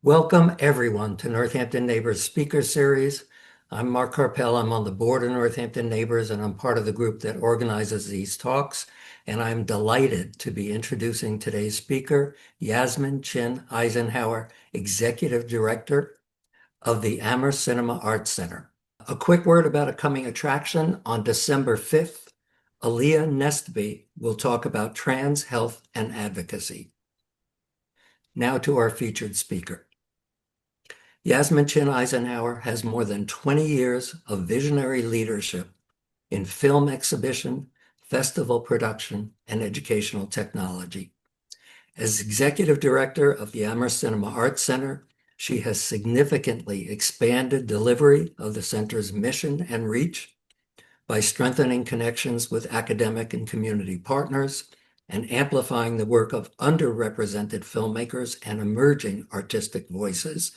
Welcome, everyone, to Northampton Neighbors Speaker Series. I'm Mark Carpel. I'm on the board of Northampton Neighbors, and I'm part of the group that organizes these talks. And I'm delighted to be introducing today's speaker, Yasmin Chin Eisenhauer, Executive Director of the Amherst Cinema Arts Center. A quick word about a coming attraction. On December 5th, Aaliyah Nestby will talk about trans health and advocacy. Now to our featured speaker. Yasmin Chin Eisenhauer has more than 20 years of visionary leadership in film exhibition, festival production, and educational technology. As executive director of the Amherst Cinema Arts Center, she has significantly expanded delivery of the center's mission and reach by strengthening connections with academic and community partners and amplifying the work of underrepresented filmmakers and emerging artistic voices.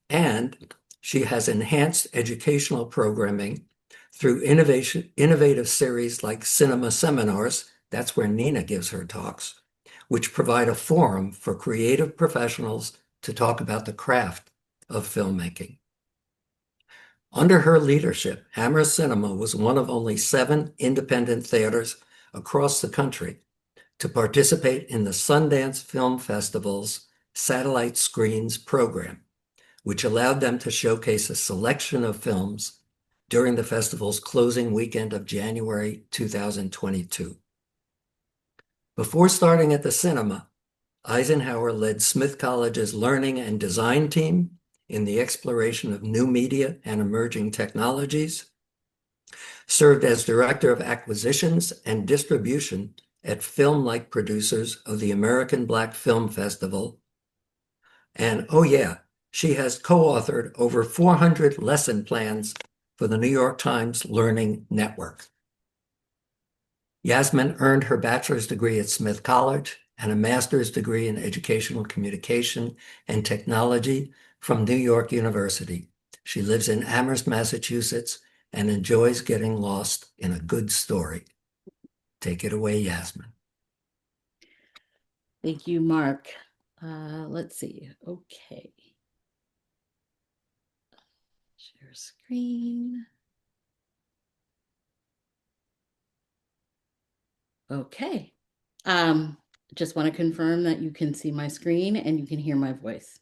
And she has enhanced educational programming through innovative series like Cinema Seminars, that's where Nina gives her talks, which provide a forum for creative professionals to talk about the craft of filmmaking. Under her leadership, Amherst Cinema was one of only 7 independent theaters across the country to participate in the Sundance Film Festival's Satellite Screens program, which allowed them to showcase a selection of films during the festival's closing weekend of January 2022. Before starting at the cinema, Eisenhower led Smith College's learning and design team in the exploration of new media and emerging technologies, served as director of acquisitions and distribution at Film-like Producers of the American Black Film Festival, and oh yeah, she has co-authored over 400 lesson plans for the New York Times Learning Network. Yasmin earned her bachelor's degree at Smith College and a master's degree in educational communication and technology from New York University. She lives in Amherst, Massachusetts, and enjoys getting lost in a good story. Take it away, Yasmin. Thank you, Mark. Let's see. Okay. Share screen. Okay. Just want to confirm that you can see my screen and you can hear my voice.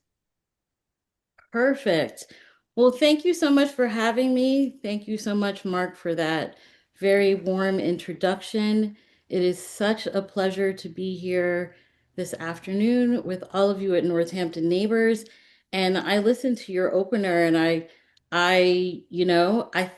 Perfect. Well, thank you so much for having me. Thank you so much, Mark, for that very warm introduction. It is such a pleasure to be here this afternoon with all of you at Northampton Neighbors. And I listened to your opener and I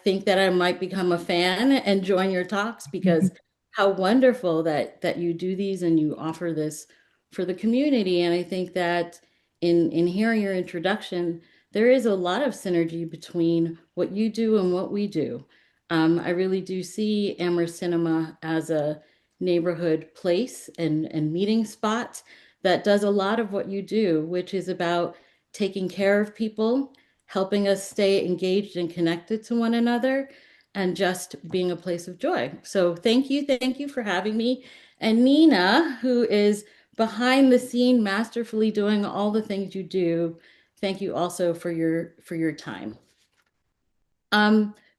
think that I might become a fan and join your talks because how wonderful that you do these and you offer this for the community. And I think that in hearing your introduction, there is a lot of synergy between what you do and what we do. I really do see Amherst Cinema as a neighborhood place and meeting spot that does a lot of what you do, which is about taking care of people, helping us stay engaged and connected to one another, and just being a place of joy. So thank you for having me. And Nina, who is behind the scene masterfully doing all the things you do, thank you also for your time.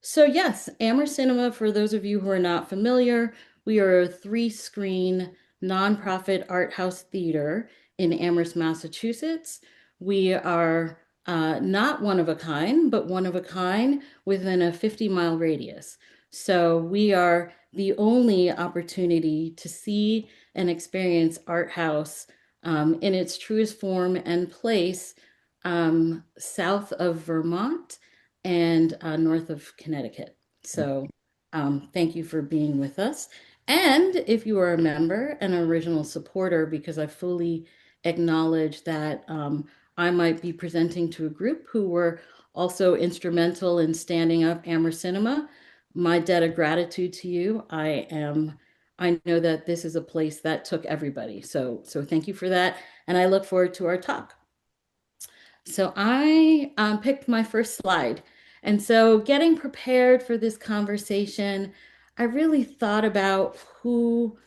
So yes, Amherst Cinema, for those of you who are not familiar, we are a 3-screen nonprofit art house theater in Amherst, Massachusetts. We are not one of a kind, but one of a kind within a 50-mile radius. So we are the only opportunity to see and experience art house in its truest form and place south of Vermont and north of Connecticut. So thank you for being with us. And if you are a member, an original supporter, because I fully acknowledge that I might be presenting to a group who were also instrumental in standing up Amherst Cinema, my debt of gratitude to you. I know that this is a place that took everybody. So thank you for that. And I look forward to our talk. So I picked my first slide. And so getting prepared for this conversation, I really thought about who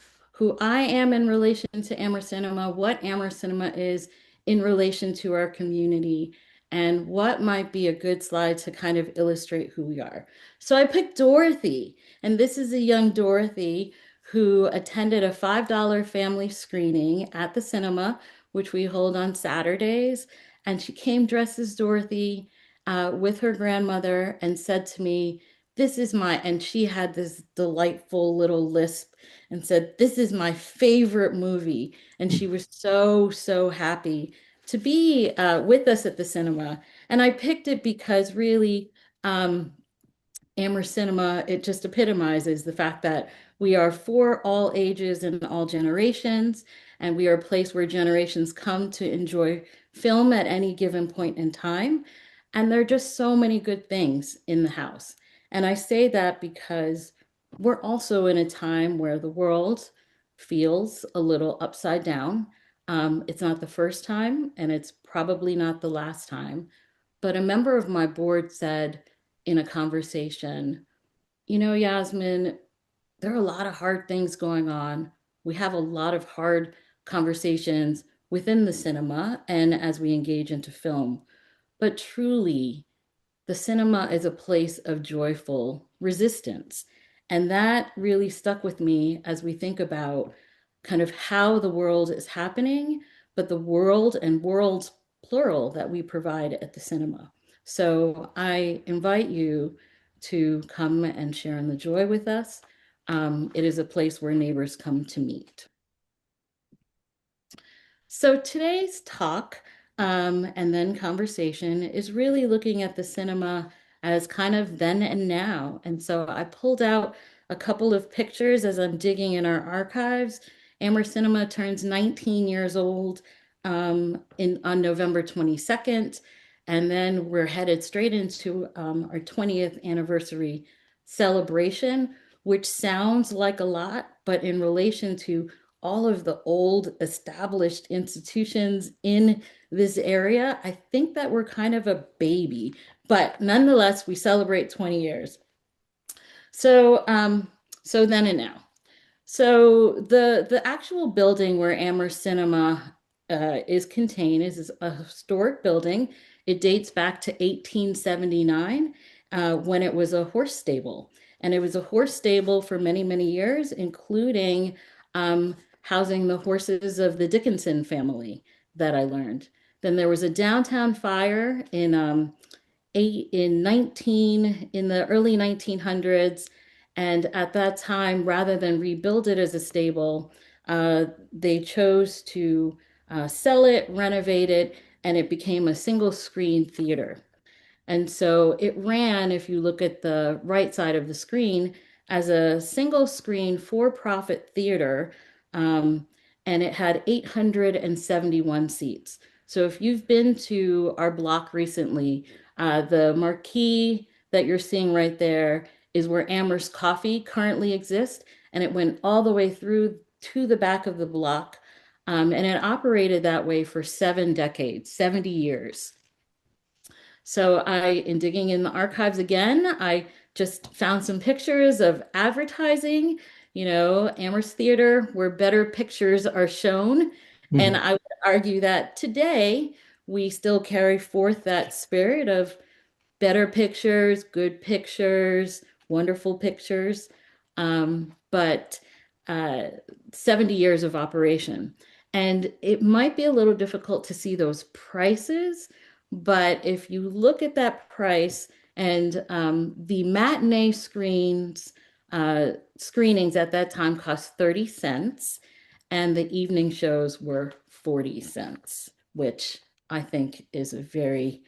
I am in relation to Amherst Cinema, what Amherst Cinema is in relation to our community and what might be a good slide to kind of illustrate who we are. So I picked Dorothy, and this is a young Dorothy who attended a $5 family screening at the cinema, which we hold on Saturdays. And she came dressed as Dorothy with her grandmother and said to me, this is my, and she had this delightful little lisp and said, this is my favorite movie. And she was so, so happy to be with us at the cinema. And I picked it because really, Amherst Cinema, it just epitomizes the fact that we are for all ages and all generations, and we are a place where generations come to enjoy film at any given point in time. And there are just so many good things in the house. And I say that because we're also in a time where the world feels a little upside down. It's not the first time, and it's probably not the last time. But a member of my board said in a conversation, you know, Yasmin, there are a lot of hard things going on. We have a lot of hard conversations within the cinema and as we engage into film. But truly, the cinema is a place of joyful resistance. And that really stuck with me as we think about kind of how the world is happening, but the world and worlds plural that we provide at the cinema. So I invite you to come and share in the joy with us. It is a place where neighbors come to meet. So today's talk and then conversation is really looking at the cinema as kind of then and now. And so I pulled out a couple of pictures as I'm digging in our archives. Amherst Cinema turns 19 years old on November 22nd. And then we're headed straight into our 20th anniversary celebration, which sounds like a lot, but in relation to all of the old established institutions in this area, I think that we're kind of a baby, but nonetheless, we celebrate 20 years. So then and now. So the actual building where Amherst Cinema is contained is a historic building. It dates back to 1879 when it was a horse stable. And it was a horse stable for many, many years, including housing the horses of the Dickinson family that I learned. Then there was a downtown fire in the early 1900s, and at that time, rather than rebuild it as a stable, they chose to sell it, renovate it, and it became a single screen theater. And so it ran, if you look at the right side of the screen, as a single screen for profit theater. Um, and it had 871 seats. So if you've been to our block recently, the marquee that you're seeing right there is where Amherst Coffee currently exists. And it went all the way through to the back of the block. And it operated that way for 7 decades, 70 years. So in digging in the archives again, I just found some pictures of advertising, Amherst Theater, where better pictures are shown. And Mhm. I would argue that today we still carry forth that spirit of better pictures, good pictures, wonderful pictures. But 70 years of operation. And it might be a little difficult to see those prices, but if you look at that price and the matinee screenings at that time cost 30 cents, and the evening shows were 40 cents, which I think is a very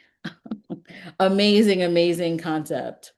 amazing, amazing concept.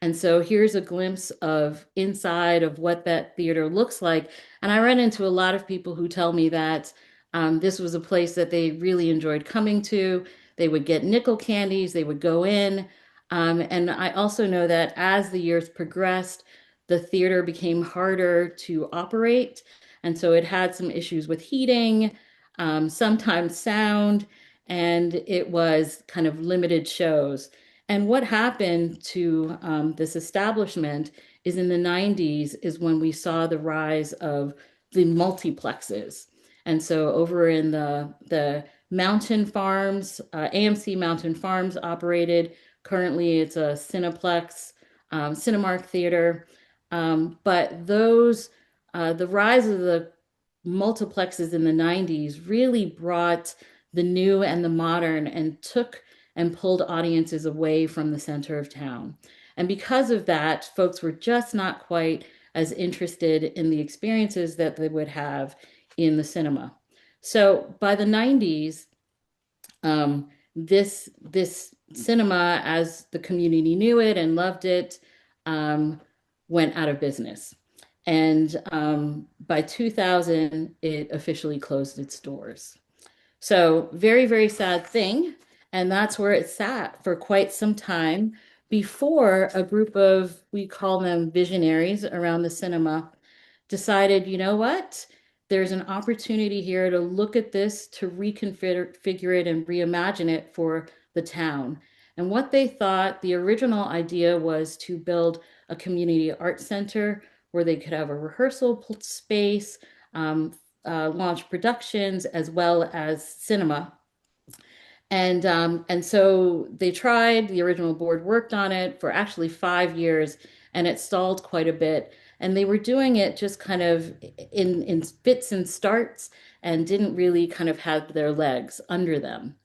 And so here's a glimpse of inside of what that theater looks like. And I run into a lot of people who tell me that this was a place that they really enjoyed coming to. They would get nickel candies, they would go in. And I also know that as the years progressed, the theater became harder to operate. And so it had some issues with heating, sometimes sound, and it was kind of limited shows. And what happened to this establishment is in the 90s is when we saw the rise of the multiplexes. And so over in the Mountain Farms, AMC Mountain Farms operated. Currently, it's a Cineplex, Cinemark Theater. But the rise of the multiplexes in the 90s really brought the new and the modern and took and pulled audiences away from the center of town. And because of that, folks were just not quite as interested in the experiences that they would have in the cinema. So by the 90s, this cinema, as the community knew it and loved it, um, went out of business. And by 2000, it officially closed its doors. So, very, very sad thing. And that's where it sat for quite some time before a group of, we call them visionaries around the cinema, decided, you know what? There's an opportunity here to look at this, to reconfigure it and reimagine it for the town. And what they thought, the original idea was to build a community art center where they could have a rehearsal space, launch productions, as well as cinema. And so they tried, the original board worked on it for actually 5 years, and it stalled quite a bit. And they were doing it just kind of in fits and starts and didn't really kind of have their legs under them.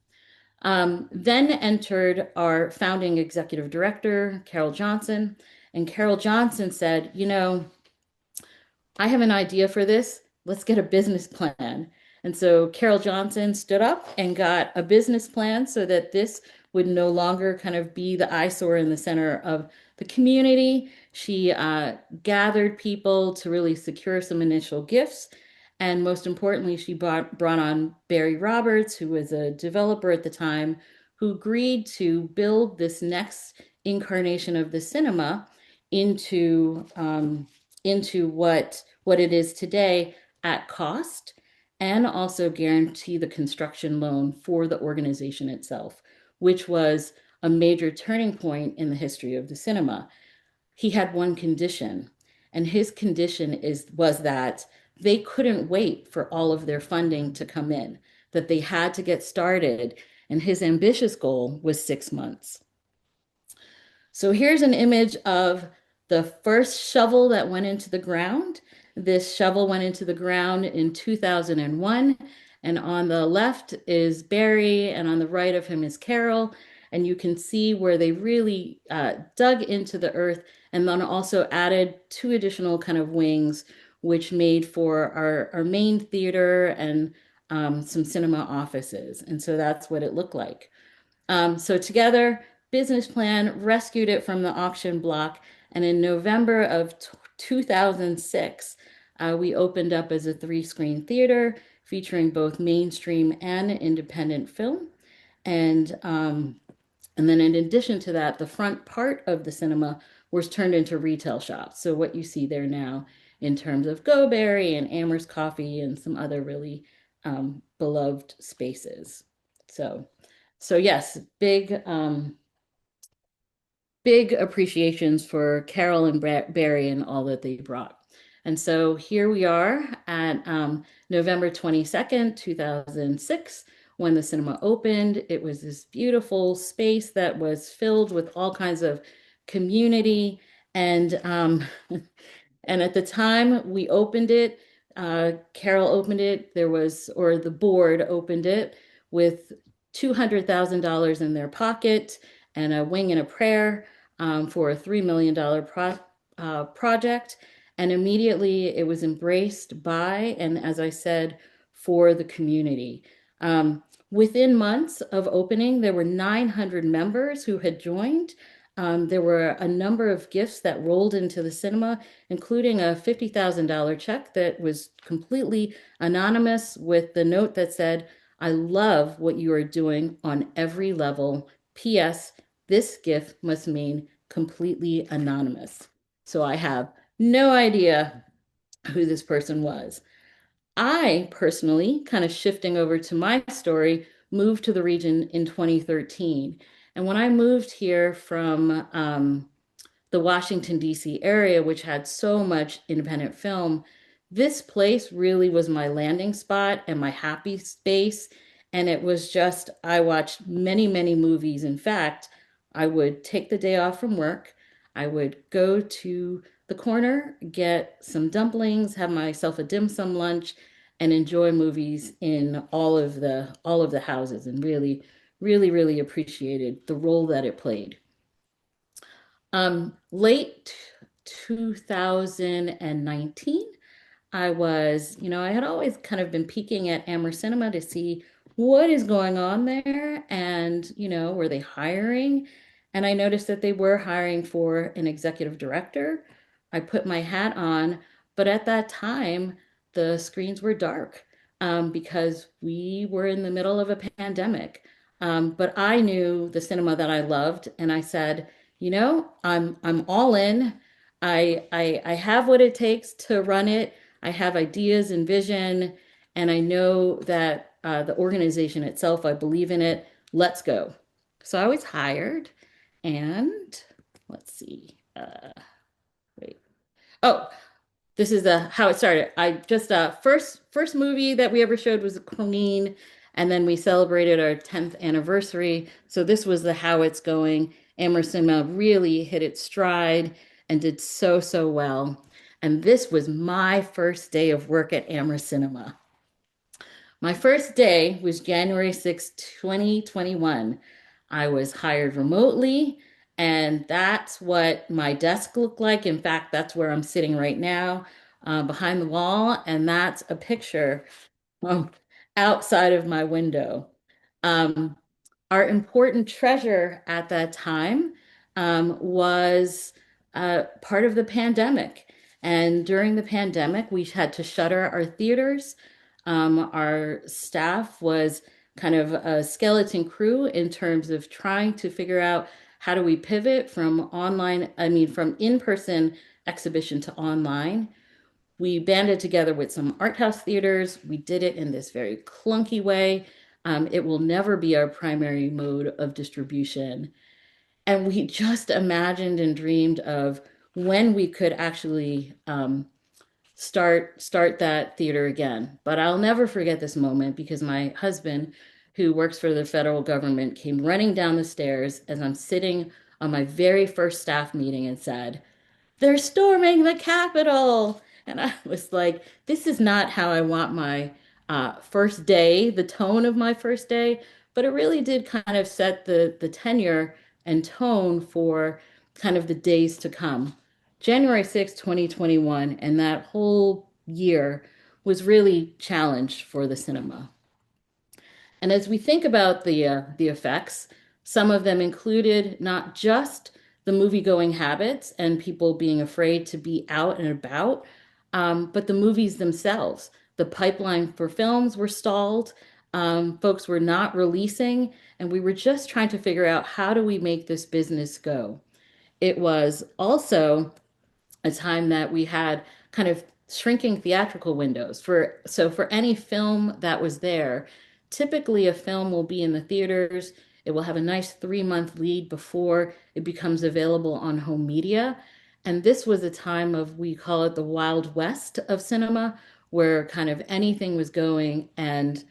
Then entered our founding executive director, Carol Johnson. And Carol Johnson said, you know, I have an idea for this. Let's get a business plan. And so Carol Johnson stood up and got a business plan so that this would no longer kind of be the eyesore in the center of the community. She gathered people to really secure some initial gifts. And most importantly, she brought on Barry Roberts, who was a developer at the time, who agreed to build this next incarnation of the cinema into what it is today at cost, and also guarantee the construction loan for the organization itself, which was a major turning point in the history of the cinema. He had one condition, and his condition was that they couldn't wait for all of their funding to come in, that they had to get started, and his ambitious goal was 6 months. So here's an image of the first shovel that went into the ground. This shovel went into the ground in 2001. And on the left is Barry, and on the right of him is Carol. And you can see where they really dug into the earth and then also added two additional kind of wings, which made for our main theater and some cinema offices. And so that's what it looked like. So together, business plan, rescued it from the auction block. And in November of 2006, we opened up as a 3-screen theater featuring both mainstream and independent film. And then in addition to that, the front part of the cinema was turned into retail shops. So what you see there now in terms of Go Berry and Amherst Coffee and some other really beloved spaces. So yes, big appreciations for Carol and Barry and all that they brought. And so here we are at November 22nd, 2006, when the cinema opened. It was this beautiful space that was filled with all kinds of community. And and at the time we opened it, Carol opened it, or the board opened it with $200,000 in their pocket and a wing and a prayer for a $3 million project. And immediately it was embraced by, and as I said, for the community. Within months of opening, there were 900 members who had joined. There were a number of gifts that rolled into the cinema, including a $50,000 check that was completely anonymous with the note that said, I love what you are doing on every level. P.S. This gift must mean completely anonymous. So I have no idea who this person was. I personally, kind of shifting over to my story, moved to the region in 2013. And when I moved here from the Washington, D.C. area, which had so much independent film, this place really was my landing spot and my happy space. And it was just, I watched many, many movies. In fact, I would take the day off from work. I would go to the corner, get some dumplings, have myself a dim sum lunch, and enjoy movies in all of the houses, and really, really, really appreciated the role that it played. Late 2019, I had always kind of been peeking at Amherst Cinema to see what is going on there and, were they hiring? And I noticed that they were hiring for an executive director. I put my hat on, but at that time, the screens were dark because we were in the middle of a pandemic. But I knew the cinema that I loved, and I said, I'm all in. I have what it takes to run it. I have ideas and vision, and I know that the organization itself, I believe in it. Let's go. So I was hired, and let's see. Wait. Oh, this is how it started. I just first movie that we ever showed was The Queen, and then we celebrated our 10th anniversary. So this was the how it's going. Amherst Cinema really hit its stride and did so so well. And this was my first day of work at Amherst Cinema. My first day was January 6th, 2021. I was hired remotely, and that's what my desk looked like. In fact, that's where I'm sitting right now, behind the wall, and that's a picture um, outside of my window. Um, our important treasure at that time was part of the pandemic. And during the pandemic, we had to shutter our theaters. Our staff was kind of a skeleton crew in terms of trying to figure out how do we pivot from from in-person exhibition to online. We banded together with some art house theaters. We did it in this very clunky way. It will never be our primary mode of distribution. And we just imagined and dreamed of when we could actually start that theater again. But I'll never forget this moment because my husband, who works for the federal government, came running down the stairs as I'm sitting on my very first staff meeting and said, "They're storming the Capitol." And I was like, this is not how I want my first day, the tone of my first day. But it really did kind of set the tenure and tone for kind of the days to come. January 6th, 2021, and that whole year was really challenged for the cinema. And as we think about the effects, some of them included not just the movie-going habits and people being afraid to be out and about, but the movies themselves. The pipeline for films were stalled. Folks were not releasing, and we were just trying to figure out how do we make this business go. It was also a time that we had kind of shrinking theatrical windows for any film that was there. Typically, a film will be in the theaters. It will have a nice 3 month lead before it becomes available on home media. And this was a time of, we call it the Wild West of cinema, where kind of anything was going. And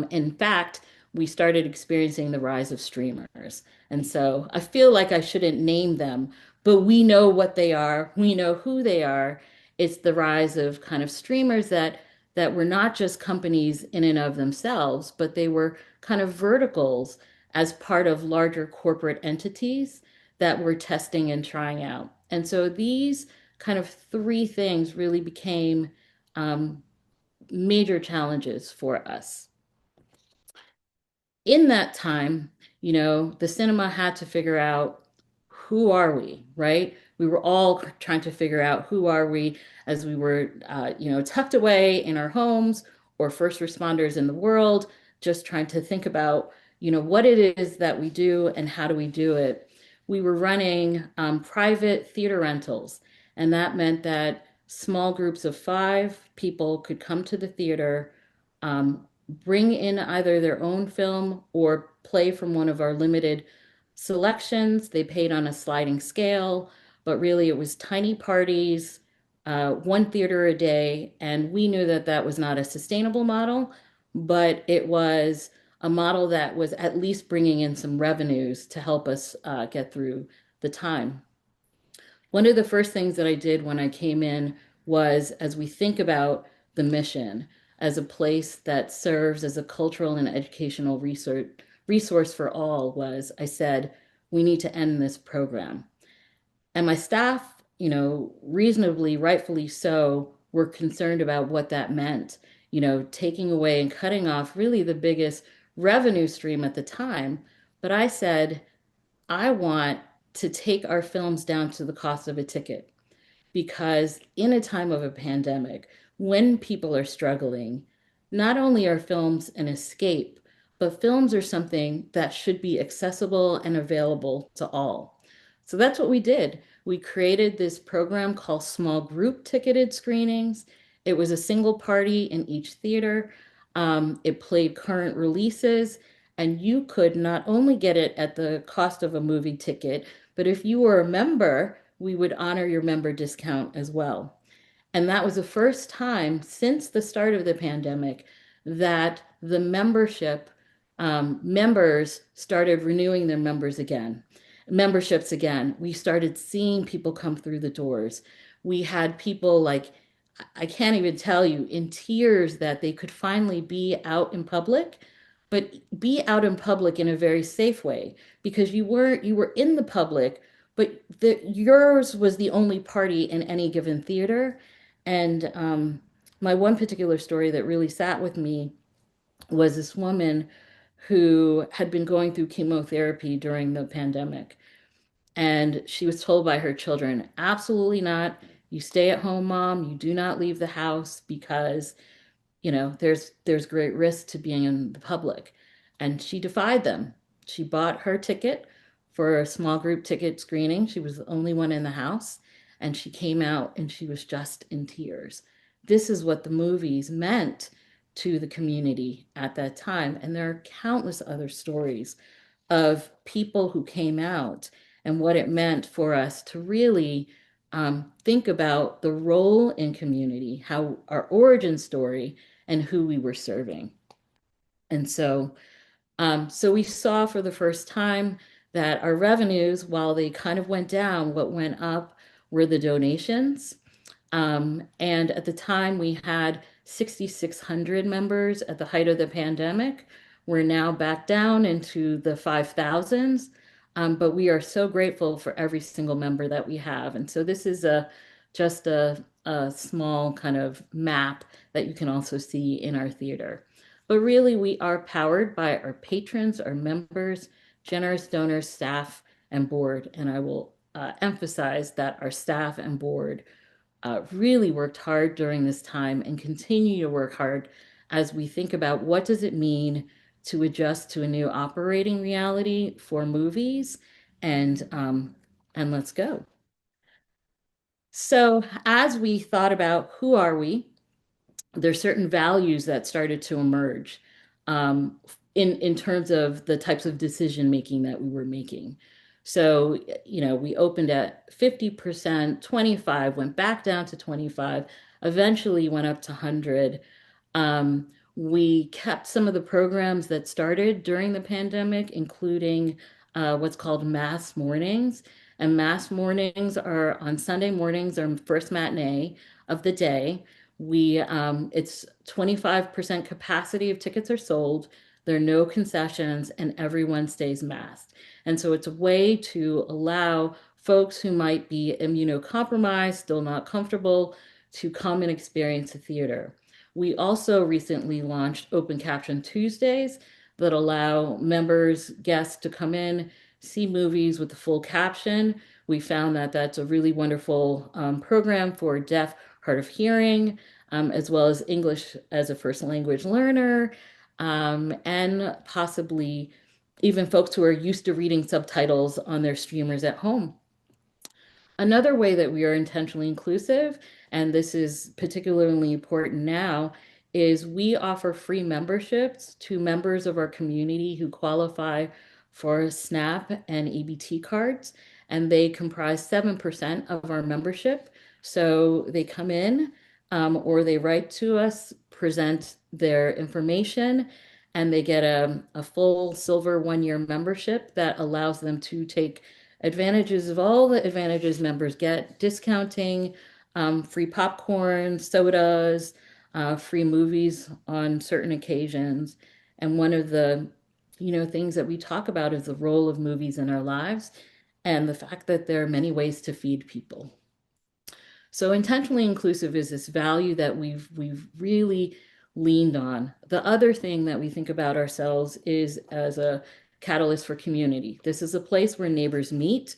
in fact, we started experiencing the rise of streamers. And so I feel like I shouldn't name them, but we know what they are. We know who they are. It's the rise of kind of streamers that were not just companies in and of themselves, but they were kind of verticals as part of larger corporate entities that were testing and trying out. And so these kind of three things really became um, major challenges for us. In that time, the cinema had to figure out, who are we, right? We were all trying to figure out who are we as we were, tucked away in our homes or first responders in the world, just trying to think about, what it is that we do and how do we do it. We were running private theater rentals, and that meant that small groups of 5 people could come to the theater, bring in either their own film or play from one of our limited selections. They paid on a sliding scale, but really it was tiny parties, one theater a day. And we knew that that was not a sustainable model, but it was a model that was at least bringing in some revenues to help us get through the time. One of the first things that I did when I came in was, as we think about the mission as a place that serves as a cultural and educational resource for all, was I said, we need to end this program. And my staff, reasonably, rightfully so, were concerned about what that meant, taking away and cutting off really the biggest revenue stream at the time. But I said, I want to take our films down to the cost of a ticket, because in a time of a pandemic, when people are struggling, not only are films an escape, but films are something that should be accessible and available to all. So that's what we did. We created this program called Small Group Ticketed Screenings. It was a single party in each theater. It played current releases, and you could not only get it at the cost of a movie ticket, but if you were a member, we would honor your member discount as well. And that was the first time since the start of the pandemic that the members started renewing their memberships again. We started seeing people come through the doors. We had people like, I can't even tell you, in tears that they could finally be out in public, but be out in public in a very safe way, because you were in the public, but yours was the only party in any given theater. And my one particular story that really sat with me was this woman who had been going through chemotherapy during the pandemic. And she was told by her children, absolutely not. You stay at home, mom. You do not leave the house, because there's great risk to being in the public. And she defied them. She bought her ticket for a small group ticket screening. She was the only one in the house, and she came out and she was just in tears. This is what the movies meant to the community at that time. And there are countless other stories of people who came out and what it meant for us to really think about the role in community, how our origin story, and who we were serving. And so we saw for the first time that our revenues, while they kind of went down, what went up were the donations. And at the time, we had 6,600 members at the height of the pandemic. We're now back down into the 5,000s, but we are so grateful for every single member that we have. And so this is just a small kind of map that you can also see in our theater. But really, we are powered by our patrons, our members, generous donors, staff, and board. And I will emphasize that our staff and board really worked hard during this time and continue to work hard as we think about what does it mean to adjust to a new operating reality for movies, and let's go. So as we thought about who are we, there's certain values that started to emerge um, in terms of the types of decision making that we were making. So, we opened at 50%, 25, went back down to 25, eventually went up to 100. We kept some of the programs that started during the pandemic, including what's called mass mornings. And mass mornings are on Sunday mornings, our first matinee of the day. It's 25% capacity of tickets are sold. There are no concessions, and everyone stays masked. And so it's a way to allow folks who might be immunocompromised, still not comfortable, to come and experience the theater. We also recently launched Open Caption Tuesdays that allow members, guests to come in, see movies with the full caption. We found that that's a really wonderful program for deaf, hard of hearing, as well as English as a first language learner, and possibly even folks who are used to reading subtitles on their streamers at home. Another way that we are intentionally inclusive, and this is particularly important now, is we offer free memberships to members of our community who qualify for SNAP and EBT cards, and they comprise 7% of our membership. So they come in or they write to us, present their information, and they get a full silver 1 year membership that allows them to take advantages of all the advantages members get, discounting, free popcorn, sodas, free movies on certain occasions. And one of the, things that we talk about is the role of movies in our lives and the fact that there are many ways to feed people. So intentionally inclusive is this value that we've really leaned on. The other thing that we think about ourselves is as a catalyst for community. This is a place where neighbors meet,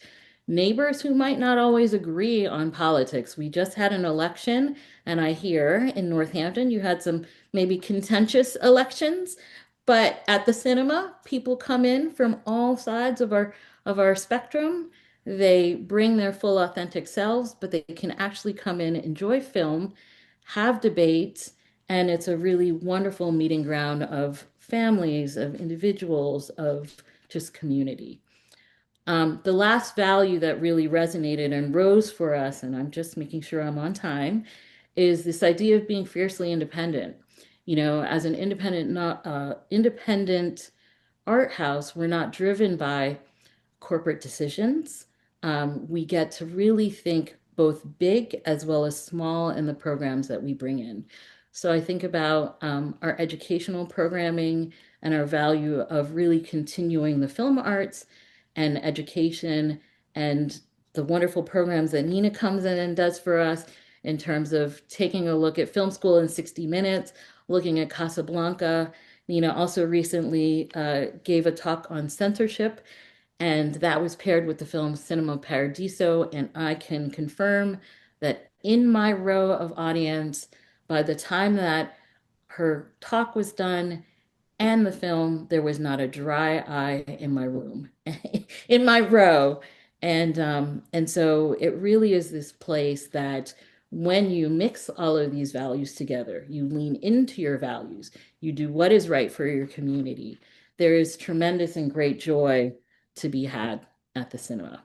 neighbors who might not always agree on politics. We just had an election, and I hear in Northampton you had some maybe contentious elections, but at the cinema, people come in from all sides of our spectrum. They bring their full authentic selves, but they can actually come in, enjoy film, have debates, and it's a really wonderful meeting ground of families, of individuals, of just community. The last value that really resonated and rose for us, and I'm just making sure I'm on time, is this idea of being fiercely independent. As an independent art house, we're not driven by corporate decisions. We get to really think both big as well as small in the programs that we bring in. So I think about our educational programming and our value of really continuing the film arts and education and the wonderful programs that Nina comes in and does for us in terms of taking a look at film school in 60 minutes, looking at Casablanca. Nina also recently gave a talk on censorship, and that was paired with the film Cinema Paradiso. And I can confirm that in my row of audience, by the time that her talk was done and the film, there was not a dry eye in my room, in my row. And so it really is this place that when you mix all of these values together, you lean into your values, you do what is right for your community. There is tremendous and great joy to be had at the cinema.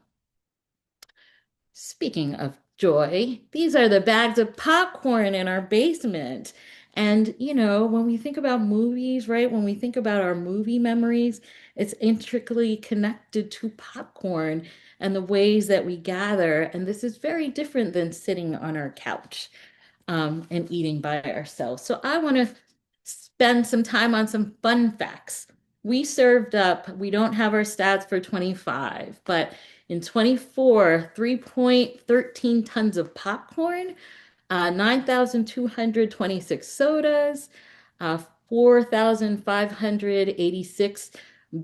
Speaking of joy, these are the bags of popcorn in our basement. And, when we think about movies, right, when we think about our movie memories, it's intricately connected to popcorn and the ways that we gather. And this is very different than sitting on our couch and eating by ourselves. So I want to spend some time on some fun facts. We served up, we don't have our stats for 25, but in 24, 3.13 tons of popcorn, 9,226 sodas, uh, 4,586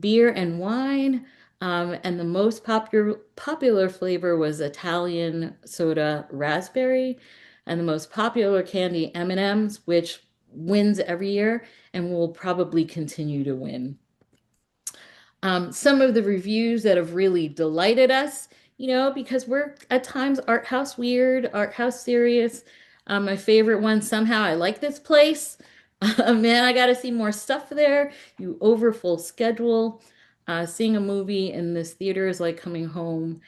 beer and wine. And the most popular flavor was Italian soda raspberry, and the most popular candy M&Ms, which wins every year and will probably continue to win. Some of the reviews that have really delighted us, because we're at times art house weird, art house serious. My favorite one, somehow I like this place. Man, I got to see more stuff there. You over full schedule. Seeing a movie in this theater is like coming home.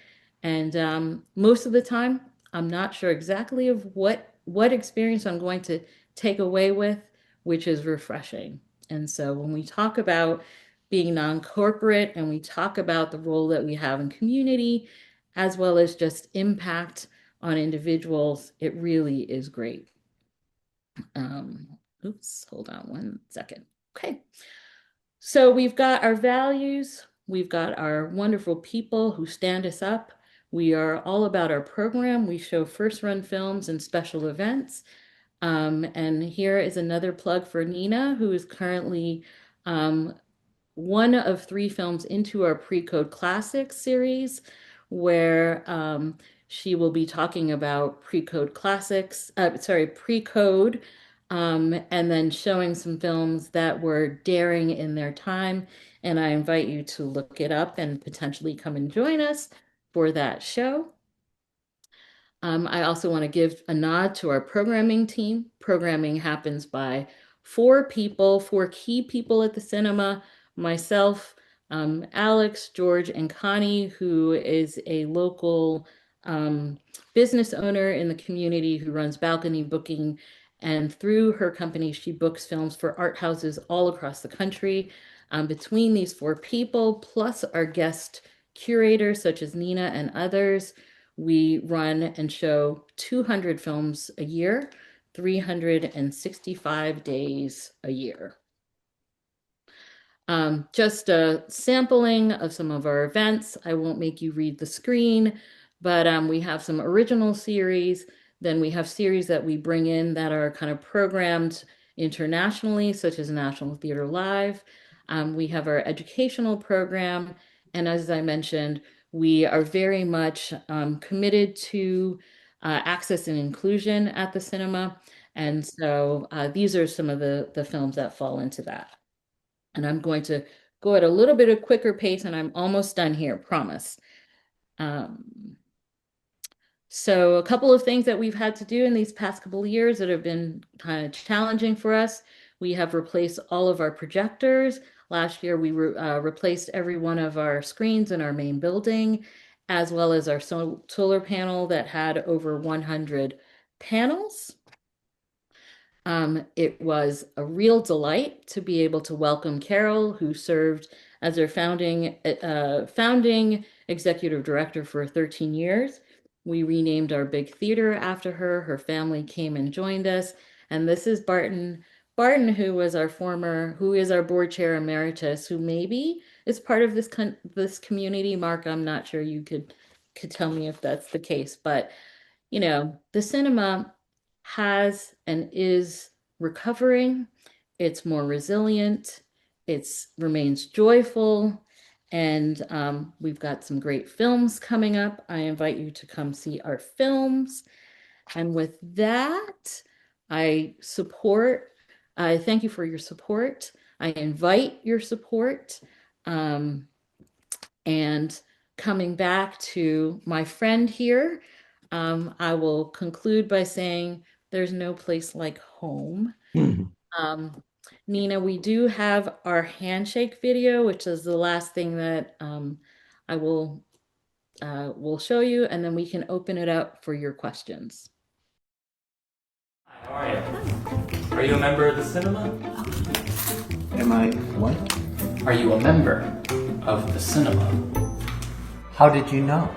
And most of the time, I'm not sure exactly of what experience I'm going to take away with, which is refreshing. And so when we talk about being non-corporate and we talk about the role that we have in community, as well as just impact on individuals, it really is great. Oops, hold on 1 second. Okay. So we've got our values, we've got our wonderful people who stand us up. We are all about our program. We show first run films and special events. And here is another plug for Nina, who is currently one of 3 films into our Pre-Code Classics series, where she will be talking about pre-code classics, pre-code, and then showing some films that were daring in their time. And I invite you to look it up and potentially come and join us for that show. I also want to give a nod to our programming team. Programming happens by 4 people, 4 key people at the cinema, myself, Alex, George, and Connie, who is a local um, business owner in the community who runs balcony booking. And through her company, she books films for art houses all across the country. Between these four people, plus our guest curators, such as Nina and others, we run and show 200 films a year, 365 days a year. Just a sampling of some of our events. I won't make you read the screen, but we have some original series. Then we have series that we bring in that are kind of programmed internationally, such as National Theater Live. We have our educational program. And as I mentioned, we are very much committed to access and inclusion at the cinema. And so these are some of the films that fall into that. And I'm going to go at a little bit of quicker pace, and I'm almost done here, promise. Um, so a couple of things that we've had to do in these past couple of years that have been kind of challenging for us. We have replaced all of our projectors. Last year, we replaced every one of our screens in our main building, as well as our solar panel that had over 100 panels. It was a real delight to be able to welcome Carol, who served as our founding executive director for 13 years. We renamed our big theater after her. Her family came and joined us. And this is Barton. Barton, who is our board chair emeritus, who maybe is part of this community. Mark, I'm not sure you could tell me if that's the case, but the cinema has and is recovering. It's more resilient. It remains joyful. And we've got some great films coming up. I invite you to come see our films. And with that, I thank you for your support. I invite your support. And coming back to my friend here, I will conclude by saying there's no place like home. Mhm. Nina, we do have our handshake video, which is the last thing that I will show you, and then we can open it up for your questions. Hi, how are you? Are you a member of the cinema? Am I what? Are you a member of the cinema? How did you know?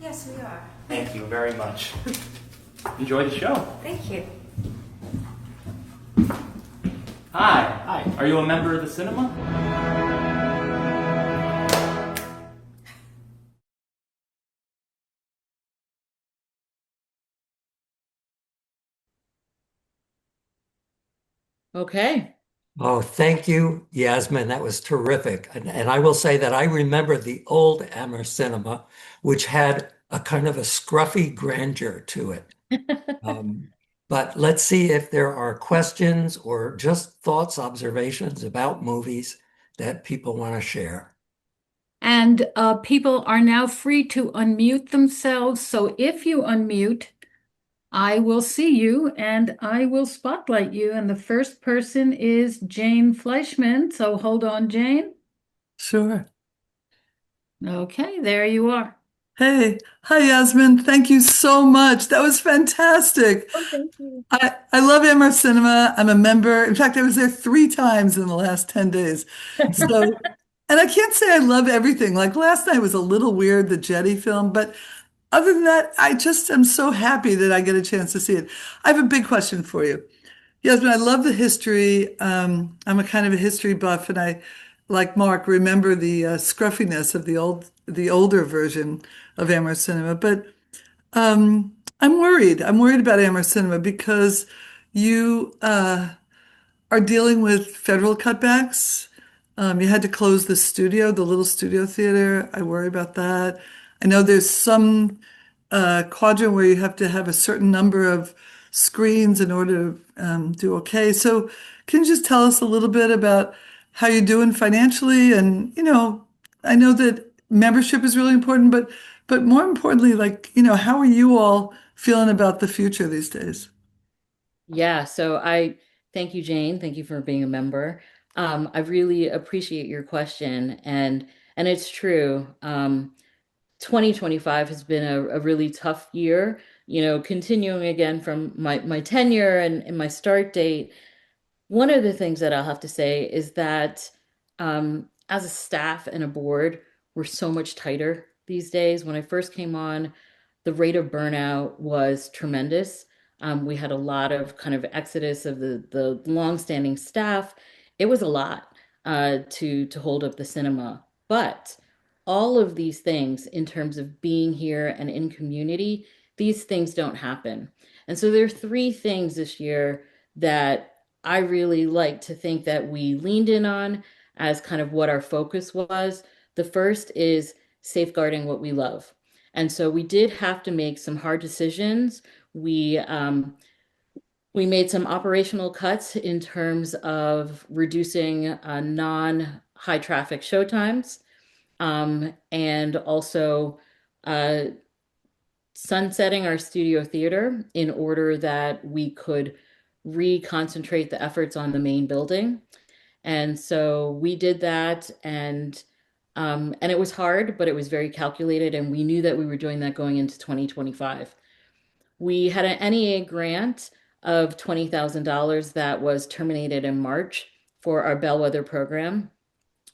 Yes, we are. Thank you very much. Enjoy the show. Thank you. Hi. Hi. Are you a member of the cinema? Okay. Oh, thank you, Yasmin. That was terrific. And I will say that I remember the old Amherst cinema, which had a kind of a scruffy grandeur to it. Um, but let's see if there are questions or just thoughts, observations about movies that people want to share. And people are now free to unmute themselves. So if you unmute, I will see you and I will spotlight you. And the first person is Jane Fleischman. So hold on, Jane. Sure. Okay, there you are. Hey, hi Yasmin. Thank you so much. That was fantastic. Oh, thank you. I love Amherst Cinema. I'm a member. In fact, I was there 3 times in the last 10 days. So, and I can't say I love everything. Like last night was a little weird, the Jetty film, but other than that, I just am so happy that I get a chance to see it. I have a big question for you. Yasmin, I love the history. I'm a kind of a history buff, and I, like Mark, remember the scruffiness of the older version of Amherst Cinema. But I'm worried. I'm worried about Amherst Cinema because you are dealing with federal cutbacks. You had to close the studio, the little studio theater. I worry about that. I know there's some quadrant where you have to have a certain number of screens in order to do okay. So can you just tell us a little bit about how you're doing financially. And, I know that membership is really important, but more importantly, like, how are you all feeling about the future these days? Yeah, so I thank you, Jane. Thank you for being a member. I really appreciate your question, and it's true. 2025 has been a really tough year. Continuing again from my tenure and my start date. One of the things that I'll have to say is that as a staff and a board, we're so much tighter these days. When I first came on, the rate of burnout was tremendous. We had a lot of kind of exodus of the longstanding staff. It was a lot to hold up the cinema. But all of these things, in terms of being here and in community, these things don't happen. And so there are three things this year that I really like to think that we leaned in on as kind of what our focus was. The first is safeguarding what we love. And so we did have to make some hard decisions. We made some operational cuts in terms of reducing non-high traffic showtimes, and also uh, sunsetting our studio theater in order that we could reconcentrate the efforts on the main building. And so we did that, and it was hard, but it was very calculated, and we knew that we were doing that going into 2025. We had an NEA grant of $20,000 that was terminated in March for our Bellwether program,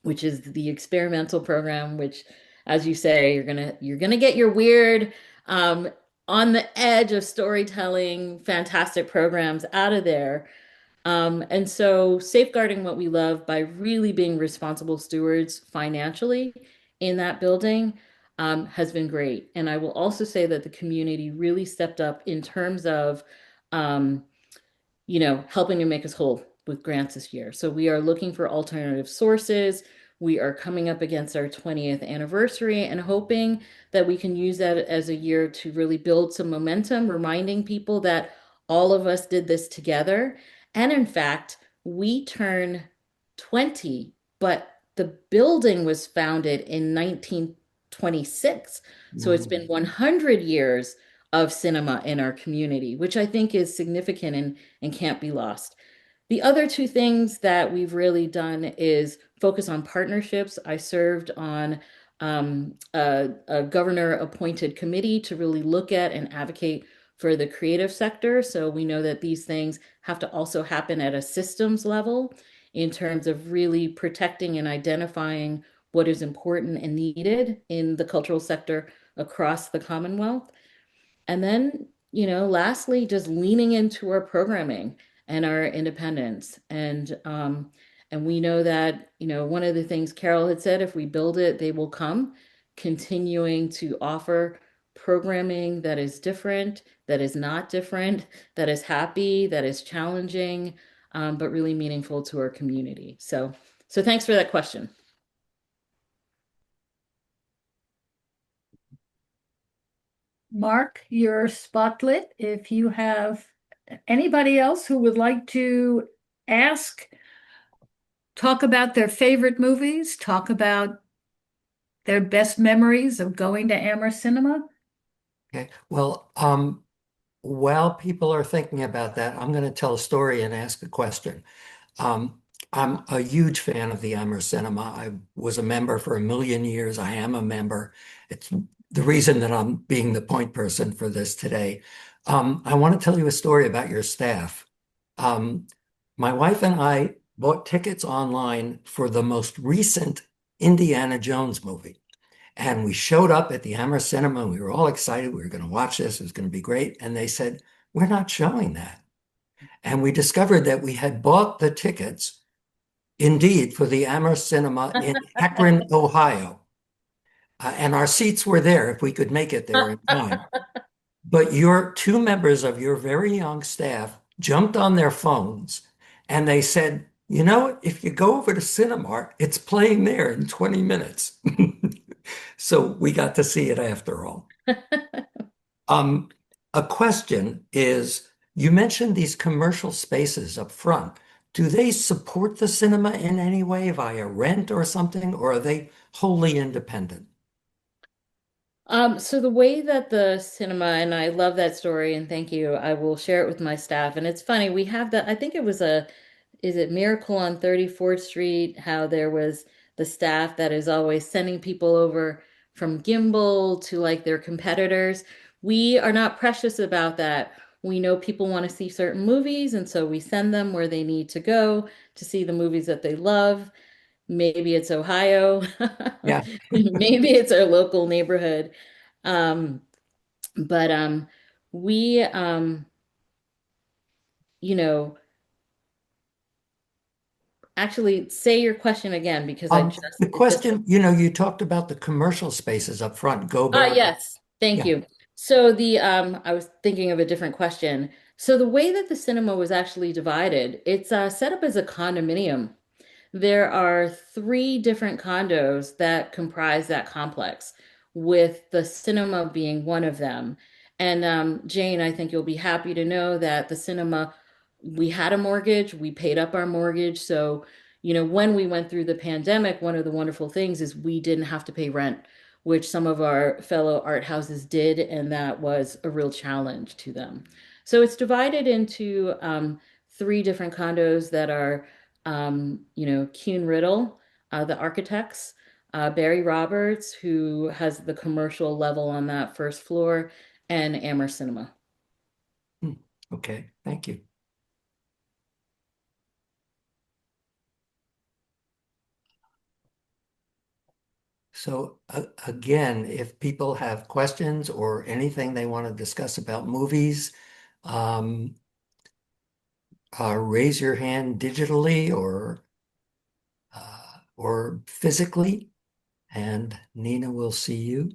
which is the experimental program, which, as you say, you're gonna get your weird, um, on the edge of storytelling, fantastic programs out of there. And so safeguarding what we love by really being responsible stewards financially in that building has been great. And I will also say that the community really stepped up in terms of um, helping to make us whole with grants this year. So we are looking for alternative sources. We are coming up against our 20th anniversary and hoping that we can use that as a year to really build some momentum, reminding people that all of us did this together. And in fact, we turn 20, but the building was founded in 1926. So it's been 100 years of cinema in our community, which I think is significant and can't be lost. The other two things that we've really done is focus on partnerships. I served on a governor appointed committee to really look at and advocate for the creative sector. So we know that these things have to also happen at a systems level in terms of really protecting and identifying what is important and needed in the cultural sector across the Commonwealth. And then, lastly, just leaning into our programming and our independence. And we know that, one of the things Carol had said, if we build it, they will come, continuing to offer programming that is different, that is not different, that is happy, that is challenging, but really meaningful to our community. So thanks for that question. Mark, your spotlit. If you have anybody else who would like to ask, talk about their favorite movies, talk about their best memories of going to Amherst Cinema. Okay. Well, while people are thinking about that, I'm going to tell a story and ask a question. Um, I'm a huge fan of the Amherst Cinema. I was a member for a million years. I am a member. It's the reason that I'm being the point person for this today. I want to tell you a story about your staff. Um, my wife and I bought tickets online for the most recent Indiana Jones movie. And we showed up at the Amherst Cinema and we were all excited. We were going to watch this. It was going to be great. And they said, we're not showing that. And we discovered that we had bought the tickets indeed for the Amherst Cinema in Akron, Ohio. And our seats were there if we could make it there in time. But your two members of your very young staff jumped on their phones and they said, if you go over to Cinemark, it's playing there in 20 minutes. So we got to see it after all. A question is, you mentioned these commercial spaces up front. do they support the cinema in any way via rent or something, or are they wholly independent? So the way that the cinema, and I love that story, and thank you. I will share it with my staff. And it's funny, we have that, I think it was is it Miracle on 34th Street, how there was the staff that is always sending people over from Gimbal to like their competitors. We are not precious about that. We know people want to see certain movies, and so we send them where they need to go to see the movies that they love. Maybe it's Ohio. Yeah. Maybe it's our local neighborhood. Um, but we you know, actually say your question again because The it just question, you talked about the commercial spaces up front, Go Bear. yes, thank Yeah. you. So the I was thinking of a different question. So the way that the cinema was actually divided, it's set up as a condominium. There are three different condos that comprise that complex, with the cinema being one of them. And Jane, I think you'll be happy to know that the cinema, we had a mortgage, we paid up our mortgage. So, when we went through the pandemic, one of the wonderful things is we didn't have to pay rent, which some of our fellow art houses did, and that was a real challenge to them. So it's divided into three different condos that are Kuhn Riddle, the architects, Barry Roberts, who has the commercial level on that first floor, and Amherst Cinema. Hmm. Okay, thank you. So again, if people have questions or anything they want to discuss about movies, um, raise your hand digitally or physically, and Nina will see you.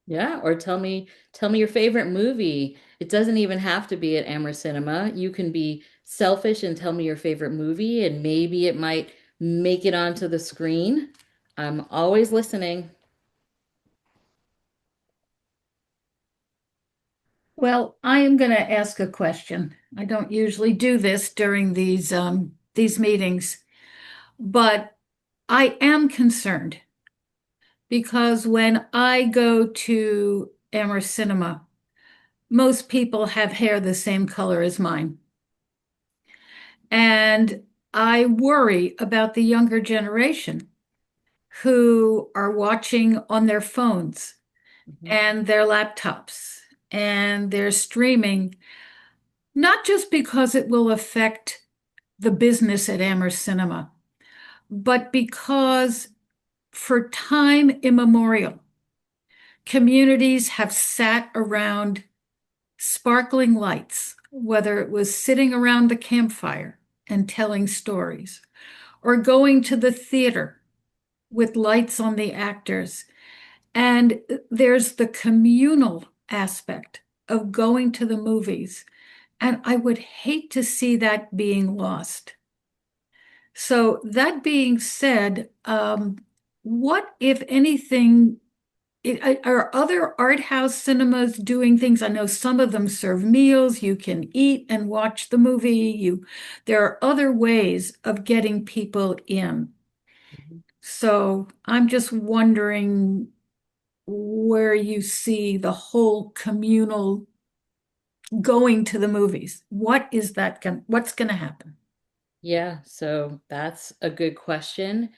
Yeah, or tell me your favorite movie. It doesn't even have to be at Amherst Cinema. You can be selfish and tell me your favorite movie, and maybe it might make it onto the screen. I'm always listening. Well, I am going to ask a question. I don't usually do this during these meetings, but I am concerned because when I go to Amherst Cinema, most people have hair the same color as mine. And I worry about the younger generation who are watching on their phones Mhm. and their laptops and they're streaming, not just because it will affect the business at Amherst Cinema, but because for time immemorial, communities have sat around sparkling lights, whether it was sitting around the campfire and telling stories, or going to the theater with lights on the actors. And there's the communal aspect of going to the movies. And I would hate to see that being lost. So, that being said, what, if anything, are other art house cinemas doing things? I know some of them serve meals. You can eat and watch the movie. There are other ways of getting people in. So I'm just wondering where you see the whole communal going to the movies. What's going to happen? Yeah, so that's a good question.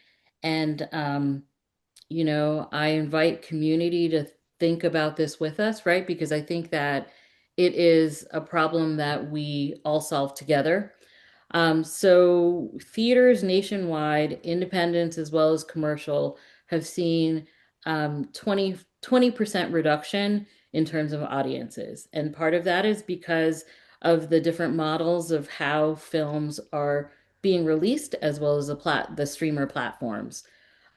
And I invite community to think about this with us, right? Because I think that it is a problem that we all solve together. So theaters nationwide, independents as well as commercial, have seen 20% reduction in terms of audiences. And part of that is because of the different models of how films are being released, as well as the streamer platforms.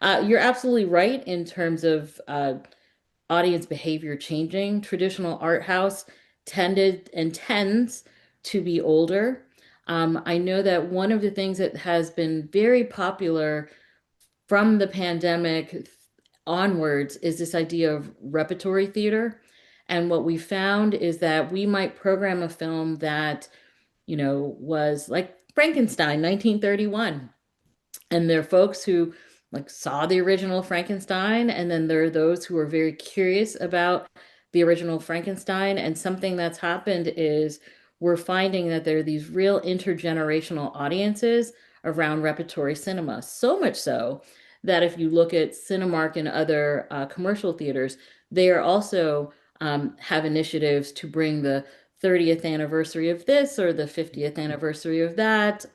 You're absolutely right in terms of audience behavior changing. Traditional art house tended and tends to be older. I know that one of the things that has been very popular from the pandemic onwards is this idea of repertory theater. And what we found is that we might program a film that was like Frankenstein, 1931. And there are folks who like saw the original Frankenstein, and then there are those who are very curious about the original Frankenstein. And something that's happened is we're finding that there are these real intergenerational audiences around repertory cinema. So much so that if you look at Cinemark and other commercial theaters, they are also have initiatives to bring the 30th anniversary of this or the 50th anniversary of that.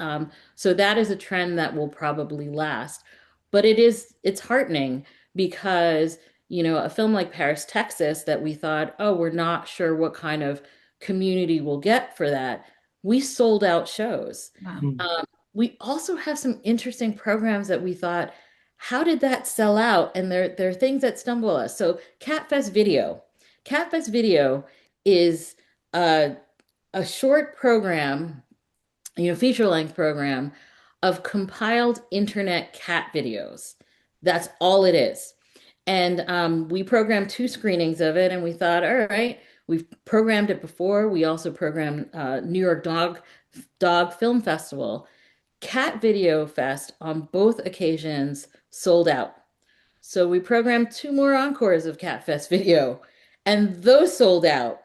So that is a trend that will probably last. But it's heartening because, a film like Paris, Texas, that we thought, oh, we're not sure what kind of community we'll get for that. We sold out shows. Wow. We also have some interesting programs that we thought, how did that sell out? And there are things that stumble us. So Catfest Video. Catfest Video is a, a short program, feature-length program of compiled internet cat videos. That's all it is. And we programmed 2 screenings of it, and we thought, all right, we've programmed it before. We also programmed New York Dog Film Festival. Cat Video Fest on both occasions sold out. So we programmed 2 more encores of Cat Fest Video, and those sold out.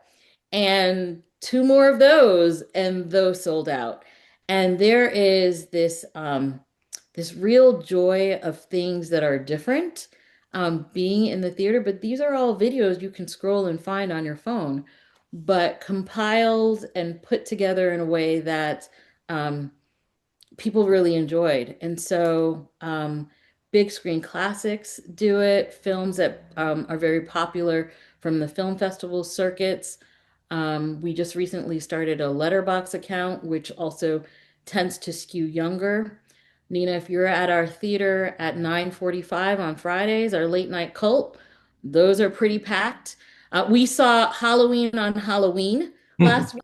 And 2 more of those, and those sold out. And there is this real joy of things that are different being in the theater. But these are all videos you can scroll and find on your phone, but compiled and put together in a way that people really enjoyed. And so big screen classics do it, films that are very popular from the film festival circuits. We just recently started a letterbox account, which also tends to skew younger. Nina, if you're at our theater at 9:45 on Fridays, our late night cult, those are pretty packed. We saw Halloween on Halloween last week.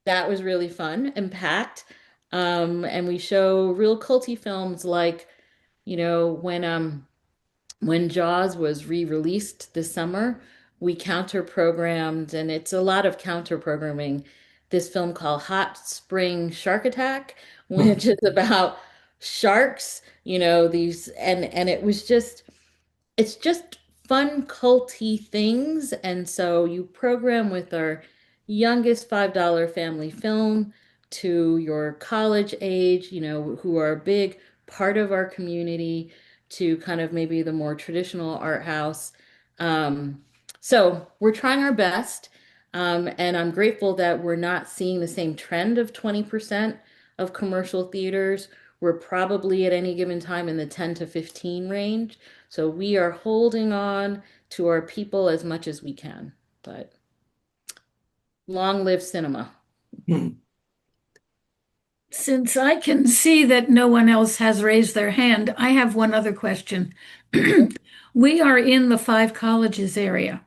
That was really fun and packed. And we show real culty films like, when Jaws was re-released this summer, we counter-programmed, and it's a lot of counter-programming, this film called Hot Spring Shark Attack, which is about sharks, these and it's just fun culty things. And so you program with our youngest $5 family film to your college age, who are a big part of our community, to kind of maybe the more traditional art house. So we're trying our best. And I'm grateful that we're not seeing the same trend of 20% of commercial theaters. We're probably at any given time in the 10 to 15 range. So we are holding on to our people as much as we can. But long live cinema. Since I can see that no one else has raised their hand, I have one other question. We are in the 5 colleges area,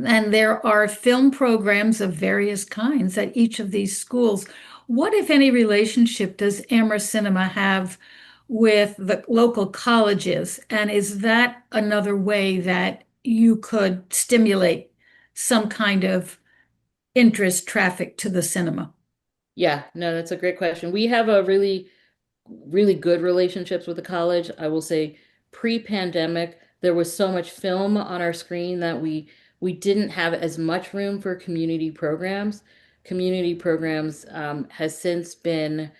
and there are film programs of various kinds at each of these schools. What, if any, relationship does Amherst Cinema have with the local colleges? And is that another way that you could stimulate some kind of interest traffic to the cinema? Yeah, no, that's a great question. We have a really, really good relationships with the college. I will say pre-pandemic, there was so much film on our screen that we didn't have as much room for community programs. Community programs has since been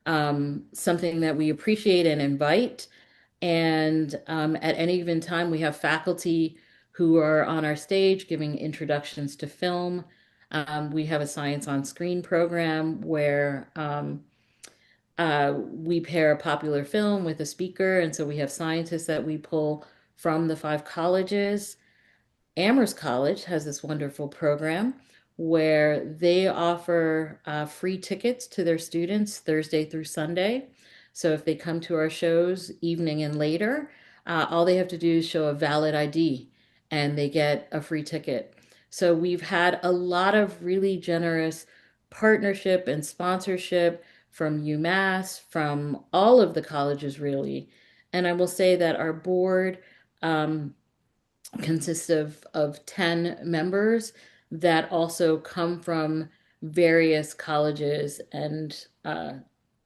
something that we appreciate and invite. And at any given time, we have faculty who are on our stage giving introductions to film. We have a Science on Screen program where we pair a popular film with a speaker. And so we have scientists that we pull from the 5 colleges. Amherst College has this wonderful program where they offer free tickets to their students Thursday through Sunday. So if they come to our shows evening and later, all they have to do is show a valid ID and they get a free ticket. So we've had a lot of really generous partnership and sponsorship from UMass, from all of the colleges, really. And I will say that our board consists of 10 members that also come from various colleges and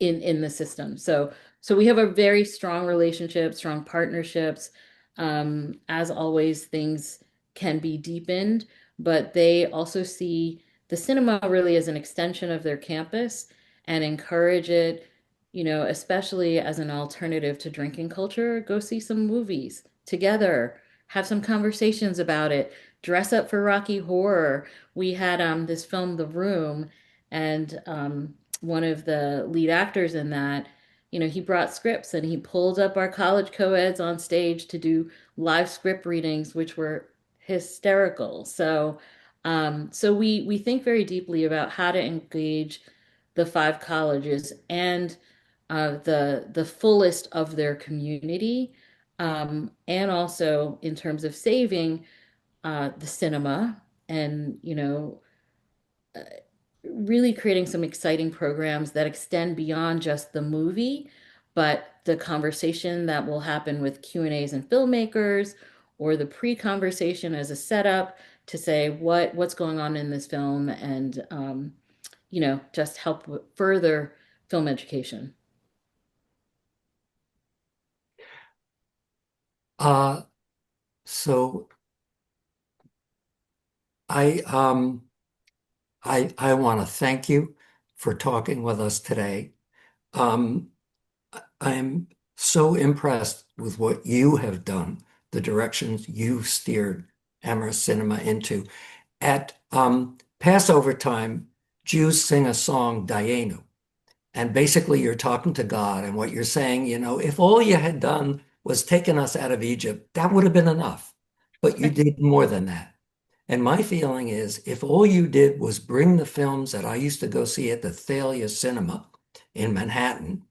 in the system. So we have a very strong relationship, strong partnerships. As always, things can be deepened, but they also see the cinema really as an extension of their campus and encourage it, especially as an alternative to drinking culture. Go see some movies together, have some conversations about it, dress up for Rocky Horror. We had this film, The Room, and one of the lead actors in that, he brought scripts and he pulled up our college co-eds on stage to do live script readings, which were hysterical. So we think very deeply about how to engage the five colleges and the fullest of their community, and also in terms of saving the cinema and really creating some exciting programs that extend beyond just the movie, but the conversation that will happen with Q&As and filmmakers, or the pre-conversation as a setup to say what's going on in this film, and just help further film education. So I I want to thank you for talking with us today. Um, I'm so impressed with what you have done, the directions you've steered Amherst Cinema into. At Passover time, Jews sing a song, Dayenu, and basically you're talking to God, and what you're saying, if all you had done was taken us out of Egypt, that would have been enough. But you did more than that. And my feeling is if all you did was bring the films that I used to go see at the Thalia Cinema in Manhattan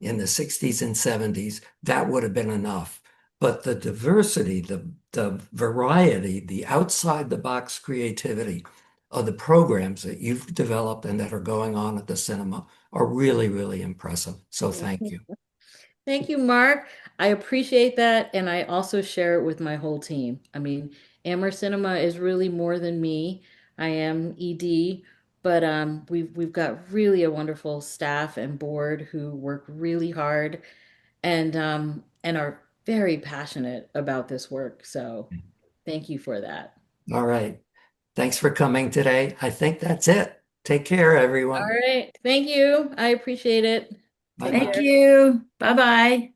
in the 60s and 70s, that would have been enough. But the diversity, the variety, the outside the box creativity of the programs that you've developed and that are going on at the cinema are really, really impressive. So thank you. Thank you, Mark. I appreciate that, and I also share it with my whole team. I mean, Amherst Cinema is really more than me. I am ED, but we've got really a wonderful staff and board who work really hard and are very passionate about this work. So thank you for that. All right. Thanks for coming today. I think that's it. Take care, All everyone. right. Thank you. I appreciate it. Take Bye-bye. Thank care. you. Bye-bye.